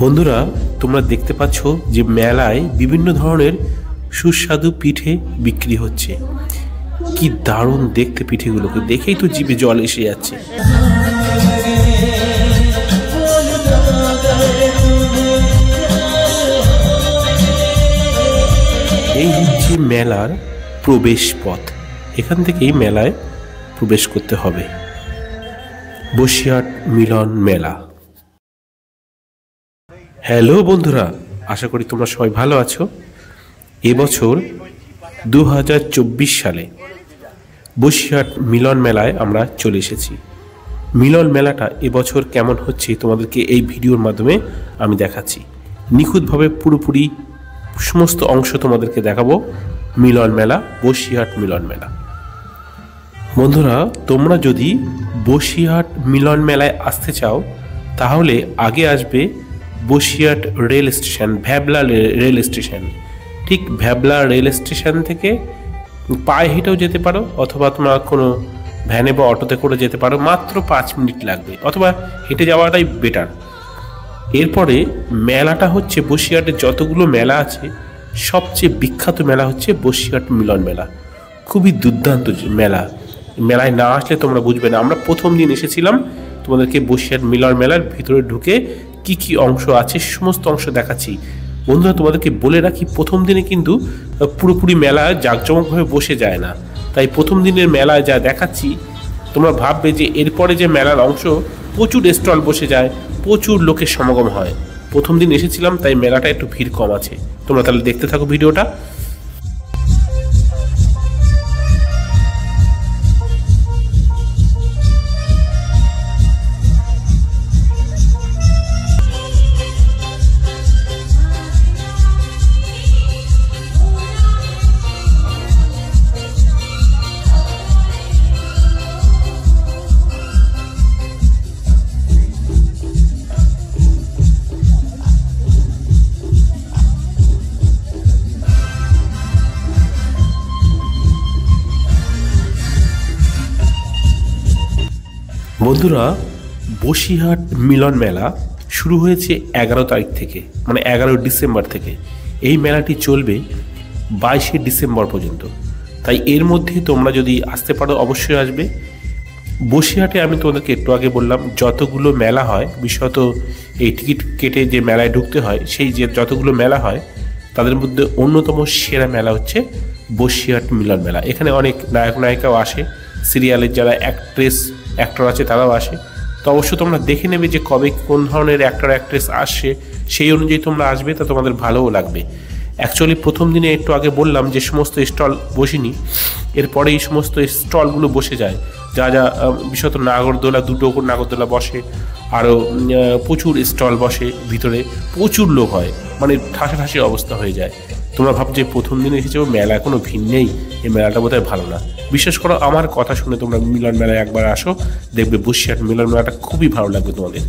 বন্ধুরা, তোমরা দেখতে পাচ্ছ যে মেলায় বিভিন্ন ধরনের সুস্বাদু পিঠে বিক্রি হচ্ছে। কি দারুণ দেখতে পিঠেগুলোকে, দেখেই তো জিভে জল এসে যাচ্ছে। এই হচ্ছে মেলার প্রবেশ পথ, এখান থেকেই মেলায় প্রবেশ করতে হবে। বসিরহাট মিলন মেলা। হ্যালো বন্ধুরা, আশা করি তোমরা সবাই ভালো আছো। এবছর 2024 সালে বসিরহাট মিলন মেলায় আমরা চলে এসেছি। মিলন মেলাটা এবছর কেমন হচ্ছে তোমাদেরকে এই ভিডিওর মাধ্যমে আমি দেখাচ্ছি। নিখুঁতভাবে পুরোপুরি সমস্ত অংশ তোমাদেরকে দেখাবো। মিলন মেলা, বসিরহাট মিলন মেলা। বন্ধুরা, তোমরা যদি বসিরহাট মিলন মেলায় আসতে চাও তাহলে আগে আসবে Basirhat rail station, Bhabla rail station. ঠিক ভ্যাবলা রেল স্টেশন থেকে পায়ে হেঁটেও যেতে পারো, অথবা তোমরা কোনো ভ্যানে বা অটোতে করে যেতে পারো। মাত্র 5 মিনিট লাগবে, অথবা হেঁটে যাওয়াটাই বেটার। এরপরে মেলাটা হচ্ছে বসিরহাটের যতগুলো মেলা আছে সবচেয়ে বিখ্যাত মেলা হচ্ছে বসিরহাট মিলন মেলা। খুবই দুর্দান্ত মেলা, মেলায় না আসলে তোমরা বুঝবে না। আমরা প্রথম দিন এসেছিলাম, তোমাদেরকে বসিরহাট মিলন মেলার ভিতরে ঢুকে কি কি অংশ আছে সমস্ত অংশ দেখাচ্ছি। বন্ধুরা, তোমাদেরকে বলে রাখি, প্রথম দিনে কিন্তু পুরোপুরি মেলা জাঁকজমকভাবে বসে যায় না। তাই প্রথম দিনের মেলায় যা দেখাচ্ছি তোমরা ভাববে যে এরপরে যে মেলার অংশ প্রচুর স্টল বসে যায়, প্রচুর লোকের সমাগম হয়। প্রথম দিন এসেছিলাম তাই মেলাটা একটু ভিড় কম আছে। তোমরা তাহলে দেখতে থাকো ভিডিওটা। বন্ধুরা, বসিরহাট মিলন মেলা শুরু হয়েছে 11 তারিখ থেকে, মানে 11 ডিসেম্বর থেকে। এই মেলাটি চলবে 22 ডিসেম্বর পর্যন্ত। তাই এর মধ্যে তোমরা যদি আসতে পারো অবশ্যই আসবে। বসিরহাটে আমি তোমাদেরকে একটু আগে বললাম যতগুলো মেলা হয়, বিশেষত এই টিকিট কেটে যে মেলায় ঢুকতে হয়, সেই যে যতগুলো মেলা হয় তাদের মধ্যে অন্যতম সেরা মেলা হচ্ছে বসিরহাট মিলন মেলা। এখানে অনেক নায়ক নায়িকাও আসে, সিরিয়ালের যারা অ্যাক্টর আছে তারাও আসে। তো অবশ্যই তোমরা দেখে নেবে যে কবে কোন ধরনের অ্যাক্টর অ্যাক্ট্রেস আসছে, সেই অনুযায়ী তোমরা আসবে, তা তোমাদের ভালোও লাগবে। অ্যাকচুয়ালি প্রথম দিনে একটু আগে বললাম যে সমস্ত স্টল বসেনি, এরপরে এই সমস্ত স্টলগুলো বসে যায়। যা যা বিশেষত নাগরদোলা, 2টো নাগরদোলা বসে, আরও প্রচুর স্টল বসে, ভিতরে প্রচুর লোক হয়, মানে ঠাসাঠাসি অবস্থা হয়ে যায়। তোমরা ভাবছো প্রথম দিনে এসেছো, মেলা কোনো ভিড় নেই, এই মেলাটা বোধহয় ভালো না। বিশেষ করে আমার কথা শুনে তোমরা মিলন মেলায় একবার আসো, দেখবে বসিরহাট মিলন মেলাটা খুবই ভালো লাগবে তোমাদের।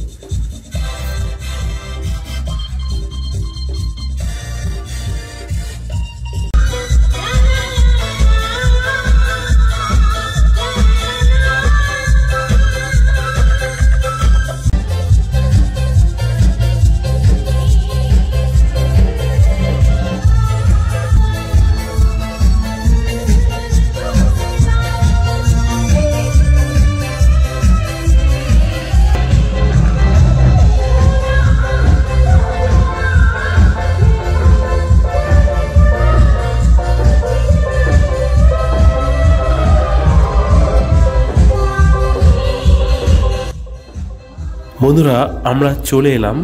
বন্ধুরা, আমরা চলে এলাম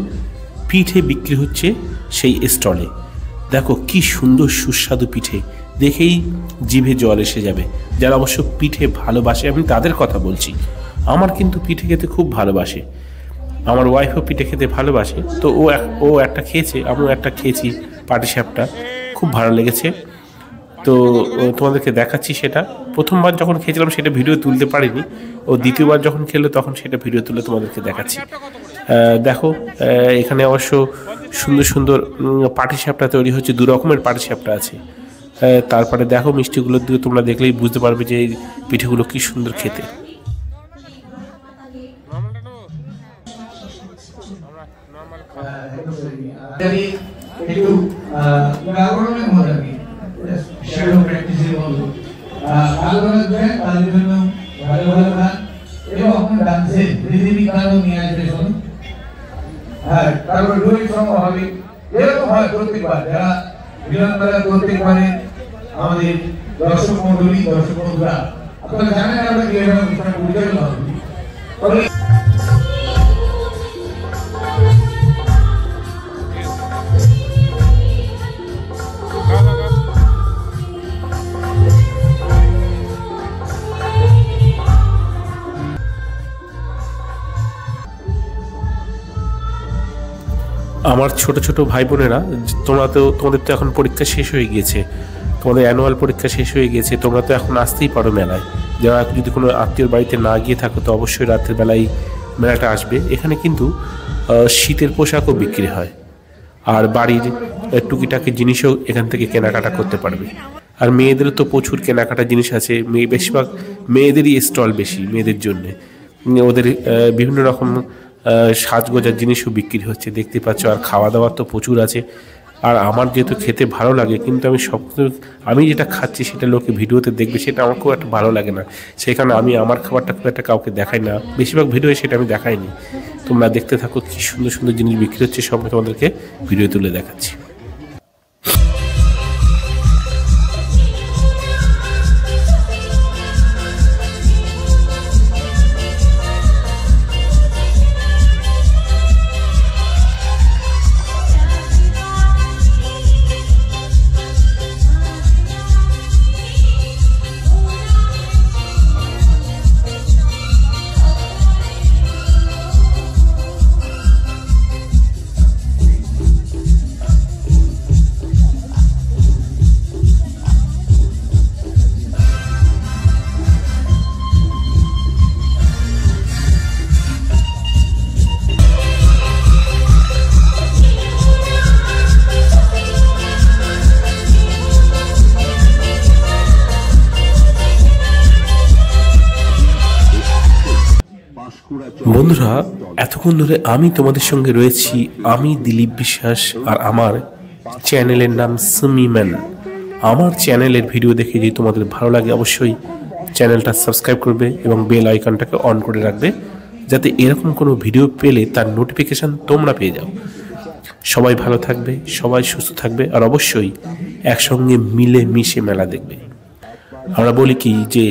পিঠে বিক্রি হচ্ছে সেই স্টলে। দেখো কি সুন্দর সুস্বাদু পিঠে, দেখেই জিভে জল এসে যাবে। যারা অবশ্য পিঠে ভালোবাসে, আমি তাদের কথা বলছি। আমার কিন্তু পিঠে খেতে খুব ভালোবাসে, আমার ওয়াইফও পিঠে খেতে ভালোবাসে। তো ও একটা খেয়েছে, আমিও একটা খেয়েছি, পাটিসাপটা খুব ভালো লেগেছে। তো তোমাদেরকে দেখাচ্ছি সেটা। প্রথমবার যখন খেয়েছিলাম সেটা ভিডিও তুলতে পারিনি, ও দ্বিতীয়বার যখন খেলো তখন সেটা ভিডিও তুলে তোমাদেরকে দেখাচ্ছি। দেখো এখানে অবশ্য সুন্দর সুন্দর পাটিসাপটা তৈরি হচ্ছে, 2 রকমের পাটিসাপটা আছে। তারপরে দেখো মিষ্টিগুলোর দিকে তোমরা দেখলেই বুঝতে পারবে যে এই পিঠেগুলো কি সুন্দর খেতে। একটু ব্যাকরণের মধ্যে আর কি শ্যাডো প্র্যাকটিসের মতো ভালো ভালো দেন তাদের জন্য ভালো ভালো গান এবং ডান্সে রিদিমিক গানও নিয়ে আসবে শুনুন। হ্যাঁ, তারপর ডুয়েট সং হবে, এরকম হয় প্রত্যেকবার। যারা মিলনমেলা প্রত্যেকবারে আমাদের দর্শক মন্ডলী দর্শক বন্ধুরা আপনারা জানেন আমরা কি এরকম অনুষ্ঠান পরিচালনা হবে। আমার ছোট ছোট ভাই বোনেরা, তোমাদের তো এখন পরীক্ষা শেষ হয়ে গিয়েছে, তোমাদের অ্যানুয়াল পরীক্ষা শেষ হয়ে গিয়েছে, তোমরা তো এখন আসতেই পারো মেলায়। যারা যদি কোনো আত্মীয়র বাড়িতে না গিয়ে থাকো তো অবশ্যই রাতের বেলায় মেলাটা আসবে। এখানে কিন্তু শীতের পোশাকও বিক্রি হয়, আর বাড়ির টুকিটাকি জিনিসও এখান থেকে কেনাকাটা করতে পারবে। আর মেয়েদেরও তো প্রচুর কেনাকাটা জিনিস আছে, বেশিরভাগ মেয়েদেরই স্টল বেশি মেয়েদের জন্যে। ওদের বিভিন্ন রকম সাজগোজার জিনিসও বিক্রি হচ্ছে দেখতে পাচ্ছ। আর খাওয়া দাওয়ার তো প্রচুর আছে। আর আমার যেহেতু খেতে ভালো লাগে, কিন্তু আমি যেটা খাচ্ছি সেটা লোকে ভিডিওতে দেখবে, সেটা আমার খুব একটা ভালো লাগে না। সেখানে আমি আমার খাবারটা খুব একটা কাউকে দেখাই না, বেশিরভাগ ভিডিওয়ে সেটা আমি দেখাইনি। তোমরা দেখতে থাকো, কি সুন্দর সুন্দর জিনিস বিক্রি হচ্ছে, সব তোমাদেরকে ভিডিও তুলে দেখাচ্ছি। বন্ধুরা, এতক্ষণ ধরে আমি তোমাদের সঙ্গে রয়েছি, আমি দিলীপ বিশ্বাস, আর আমার চ্যানেলের নাম সুমিম্যান। আমার চ্যানেলের ভিডিও দেখে যদি তোমাদের ভালো লাগে অবশ্যই চ্যানেলটা সাবস্ক্রাইব করবে এবং বেল আইকনটাকে অন করে রাখবে, যাতে এরকম কোনো ভিডিও পেলে তার নোটিফিকেশান তোমরা পেয়ে যাও। সবাই ভালো থাকবে, সবাই সুস্থ থাকবে, আর অবশ্যই একসঙ্গে মিলে মিশে মেলা দেখবে। আমরা বলি কি যে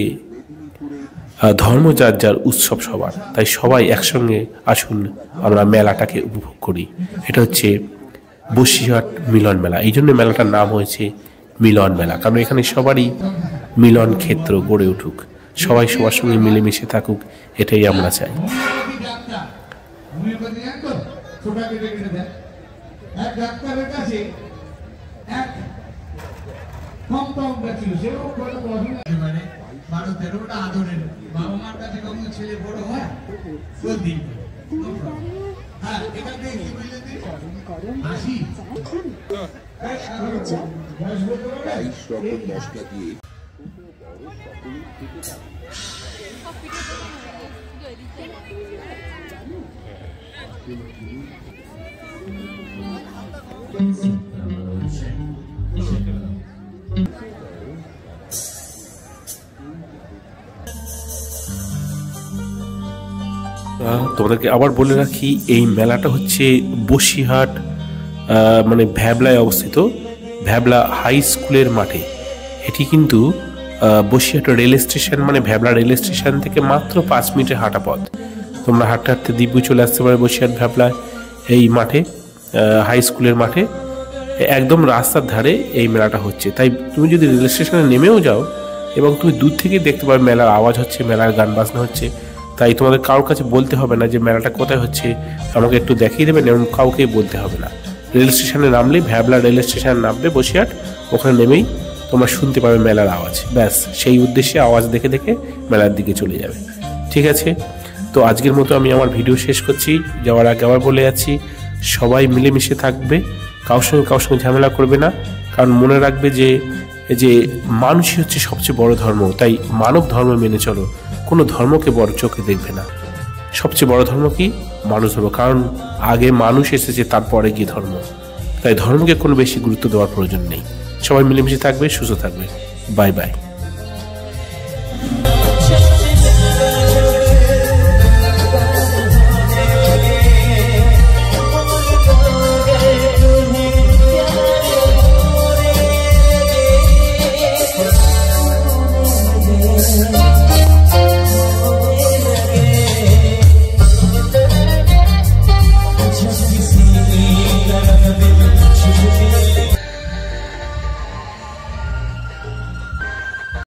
ধর্ম যার যার, উৎসব সবার, তাই সবাই একসঙ্গে আসুন আমরা মেলাটাকে উপভোগ করি। এটা হচ্ছে বসিরহাট মিলন মেলা। এই জন্য মেলাটার নাম হয়েছে মিলন মেলা, কারণ এখানে সবারই মিলন ক্ষেত্র গড়ে উঠুক, সবাই সবার সঙ্গে মিলেমিশে থাকুক, এটাই আমরা চাই। ভারতেরটা আদরের বাবা মার কাছে কখন ছেলে বড় হয় প্রদীপ। হ্যাঁ, এখান থেকে কি বললেন হাসি মশলা দিয়ে তোমাদেরকে আবার বলে রাখি, এই মেলাটা হচ্ছে বসিরহাট মানে ভ্যাবলায় অবস্থিত, ভ্যাবলা হাই স্কুলের মাঠে। এটি কিন্তু বসিরহাট রেল স্টেশন, মানে ভ্যাবলা রেল স্টেশন থেকে মাত্র 5 মিনিটের হাঁটা পথ। তোমরা হাঁটতে হাঁটতে দিব্যি চলে আসতে পারো বসিরহাট ভ্যাবলা এই মাঠে, হাই স্কুলের মাঠে, একদম রাস্তার ধারে এই মেলাটা হচ্ছে। তাই তুমি যদি রেল স্টেশনে নেমেও যাও এবং তুমি দূর থেকে দেখতে পাবে মেলার আওয়াজ হচ্ছে, মেলার গান বাজনা হচ্ছে। তাই তোমাদের কারোর কাছে বলতে হবে না যে মেলাটা কোথায় হচ্ছে, আমাকে একটু দেখিয়ে দেবেন, এবং কাউকেই বলতে হবে না। রেল স্টেশনে নামলে, ভ্যাবলা রেল স্টেশনে নামবে বসিরহাট, ওখানে নেমেই তোমরা শুনতে পাবে মেলার আওয়াজ। ব্যাস, সেই উদ্দেশ্যে আওয়াজ দেখে দেখে মেলার দিকে চলে যাবে। ঠিক আছে, তো আজকের মতো আমি আমার ভিডিও শেষ করছি। যাওয়ার আগে আবার বলে যাচ্ছি, সবাই মিলেমিশে থাকবে, কারোর সঙ্গে ঝামেলা করবে না। কারণ মনে রাখবে যে মানুষই হচ্ছে সবচেয়ে বড় ধর্ম, তাই মানব ধর্ম মেনে চলো, কোনো ধর্মকে বড় চোখে দেখবে না। সবচেয়ে বড় ধর্ম কি? মানুষ ধর্ম, কারণ আগে মানুষ এসেছে, তারপরে গিয়ে ধর্ম। তাই ধর্মকে কোনো বেশি গুরুত্ব দেওয়ার প্রয়োজন নেই। সবাই মিলেমিশে থাকবে, সুস্থ থাকবে। Bye bye.